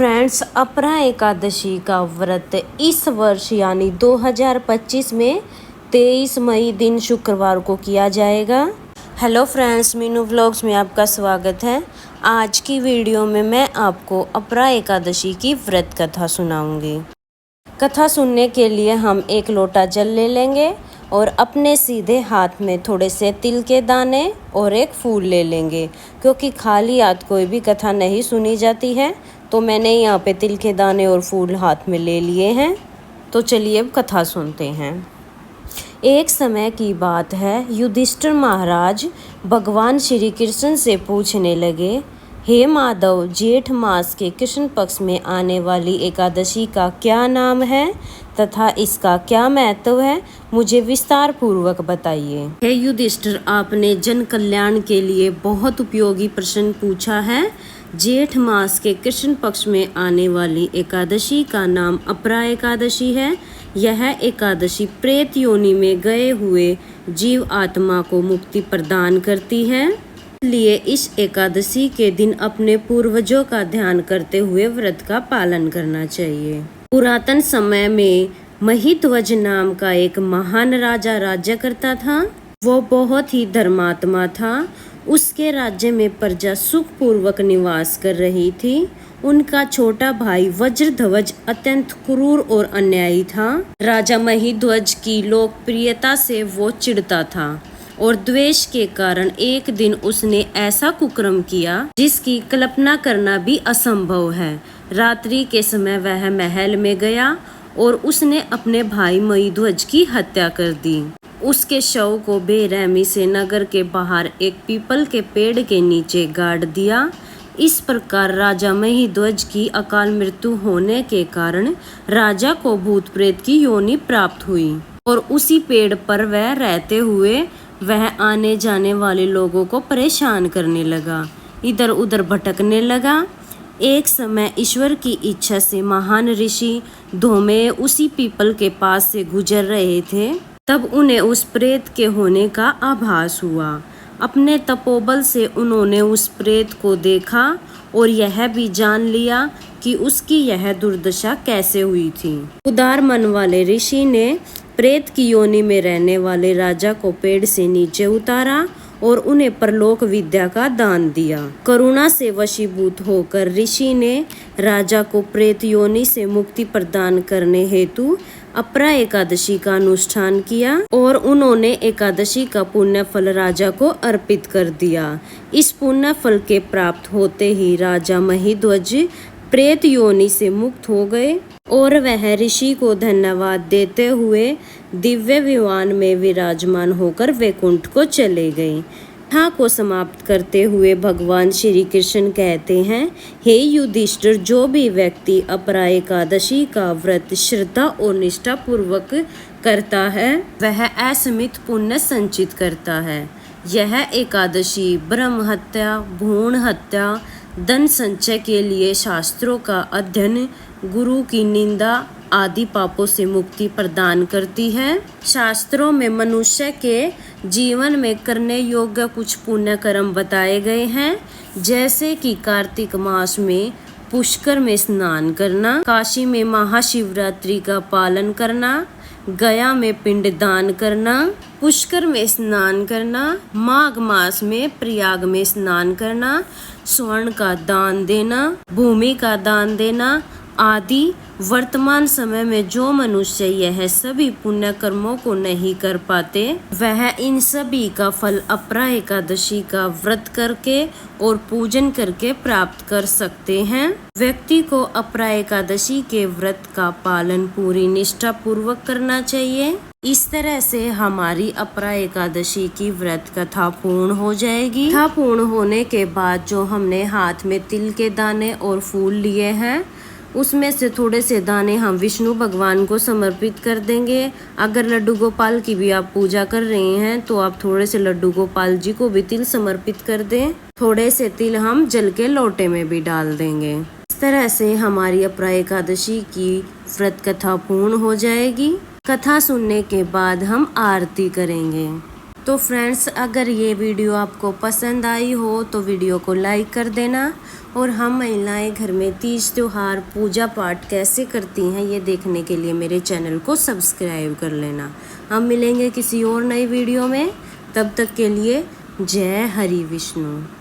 Friends, अपरा एकादशी का व्रत इस वर्ष यानी 2025 में 23 मई दिन शुक्रवार को किया जाएगा। हेलो फ्रेंड्स, मीनू व्लॉग्स में आपका स्वागत है। आज की वीडियो में मैं आपको अपरा एकादशी की व्रत कथा सुनाऊंगी। कथा सुनने के लिए हम एक लोटा जल ले लेंगे और अपने सीधे हाथ में थोड़े से तिल के दाने और एक फूल ले लेंगे, क्योंकि खाली हाथ कोई भी कथा नहीं सुनी जाती है। तो मैंने यहाँ पे तिल के दाने और फूल हाथ में ले लिए हैं। तो चलिए अब कथा सुनते हैं। एक समय की बात है, युधिष्ठिर महाराज भगवान श्री कृष्ण से पूछने लगे, हे माधव, जेठ मास के कृष्ण पक्ष में आने वाली एकादशी का क्या नाम है तथा इसका क्या महत्व है, मुझे विस्तार पूर्वक बताइए। हे युधिष्ठिर, आपने जन कल्याण के लिए बहुत उपयोगी प्रश्न पूछा है। जेठ मास के कृष्ण पक्ष में आने वाली एकादशी का नाम अपरा एकादशी है। यह एकादशी प्रेत योनि में गए हुए जीव आत्मा को मुक्ति प्रदान करती है। इसलिए इस एकादशी के दिन अपने पूर्वजों का ध्यान करते हुए व्रत का पालन करना चाहिए। पुरातन समय में महिध्वज नाम का एक महान राजा राज्य करता था। वो बहुत ही धर्मात्मा था। उसके राज्य में प्रजा सुख पूर्वक निवास कर रही थी। उनका छोटा भाई वज्रध्वज अत्यंत क्रूर और अन्यायी था। राजा महिध्वज की लोकप्रियता से वो चिढ़ता था और द्वेष के कारण एक दिन उसने ऐसा कुकर्म किया जिसकी कल्पना करना भी असंभव है। रात्रि के समय वह महल में गया और उसने अपने भाई महिध्वज की हत्या कर दी। उसके शव को बेरहमी से नगर के बाहर एक पीपल के पेड़ के नीचे गाड़ दिया। इस प्रकार राजा महिध्वज की अकाल मृत्यु होने के कारण राजा को भूत प्रेत की योनि प्राप्त हुई और उसी पेड़ पर वह रहते हुए वह आने जाने वाले लोगों को परेशान करने लगा, इधर उधर भटकने लगा। एक समय ईश्वर की इच्छा से महान ऋषि धौमेय उसी पीपल के पास से गुजर रहे थे। तब उन्हें उस प्रेत के होने का आभास हुआ। अपने तपोबल से उन्होंने उस प्रेत को देखा और यह भी जान लिया कि उसकी यह दुर्दशा कैसे हुई थी। उदार मन वाले ऋषि ने प्रेत की योनि में रहने वाले राजा को पेड़ से नीचे उतारा और उन्हें परलोक विद्या का दान दिया। करुणा से वशीभूत होकर ऋषि ने राजा को प्रेत योनि से मुक्ति प्रदान करने हेतु अपरा एकादशी का अनुष्ठान किया और उन्होंने एकादशी का पुण्य फल राजा को अर्पित कर दिया। इस पुण्य फल के प्राप्त होते ही राजा महिध्वज प्रेत योनि से मुक्त हो गए और वह ऋषि को धन्यवाद देते हुए दिव्य विमान में विराजमान होकर वैकुंठ को चले गए। कथा को समाप्त करते हुए भगवान श्री कृष्ण कहते हैं, हे युधिष्ठिर, जो भी व्यक्ति अपरा एकादशी का व्रत श्रद्धा और निष्ठा पूर्वक करता है वह असीमित पुण्य संचित करता है। यह एकादशी ब्रह्म हत्या, भ्रूण हत्या, धन संचय के लिए शास्त्रों का अध्ययन, गुरु की निंदा आदि पापों से मुक्ति प्रदान करती है। शास्त्रों में मनुष्य के जीवन में करने योग्य कुछ पुण्य कर्म बताए गए हैं, जैसे कि कार्तिक मास में पुष्कर में स्नान करना, काशी में महाशिवरात्रि का पालन करना, गया में पिंड दान करना, पुष्कर में स्नान करना, माघ मास में प्रयाग में स्नान करना, स्वर्ण का दान देना, भूमि का दान देना आदि। वर्तमान समय में जो मनुष्य यह सभी पुण्य कर्मों को नहीं कर पाते वह इन सभी का फल अपरा एकादशी का व्रत करके और पूजन करके प्राप्त कर सकते हैं। व्यक्ति को अपरा एकादशी के व्रत का पालन पूरी निष्ठा पूर्वक करना चाहिए। इस तरह से हमारी अपरा एकादशी की व्रत कथा पूर्ण हो जाएगी। कथा पूर्ण होने के बाद जो हमने हाथ में तिल के दाने और फूल लिए हैं उसमें से थोड़े से दाने हम विष्णु भगवान को समर्पित कर देंगे। अगर लड्डू गोपाल की भी आप पूजा कर रहे हैं तो आप थोड़े से लड्डू गोपाल जी को भी तिल समर्पित कर दें। थोड़े से तिल हम जल के लोटे में भी डाल देंगे। इस तरह से हमारी अपरा एकादशी की व्रत कथा पूर्ण हो जाएगी। कथा सुनने के बाद हम आरती करेंगे। तो फ्रेंड्स, अगर ये वीडियो आपको पसंद आई हो तो वीडियो को लाइक कर देना। और हम महिलाएं घर में तीज त्योहार पूजा पाठ कैसे करती हैं ये देखने के लिए मेरे चैनल को सब्सक्राइब कर लेना। हम मिलेंगे किसी और नई वीडियो में, तब तक के लिए जय हरि विष्णु।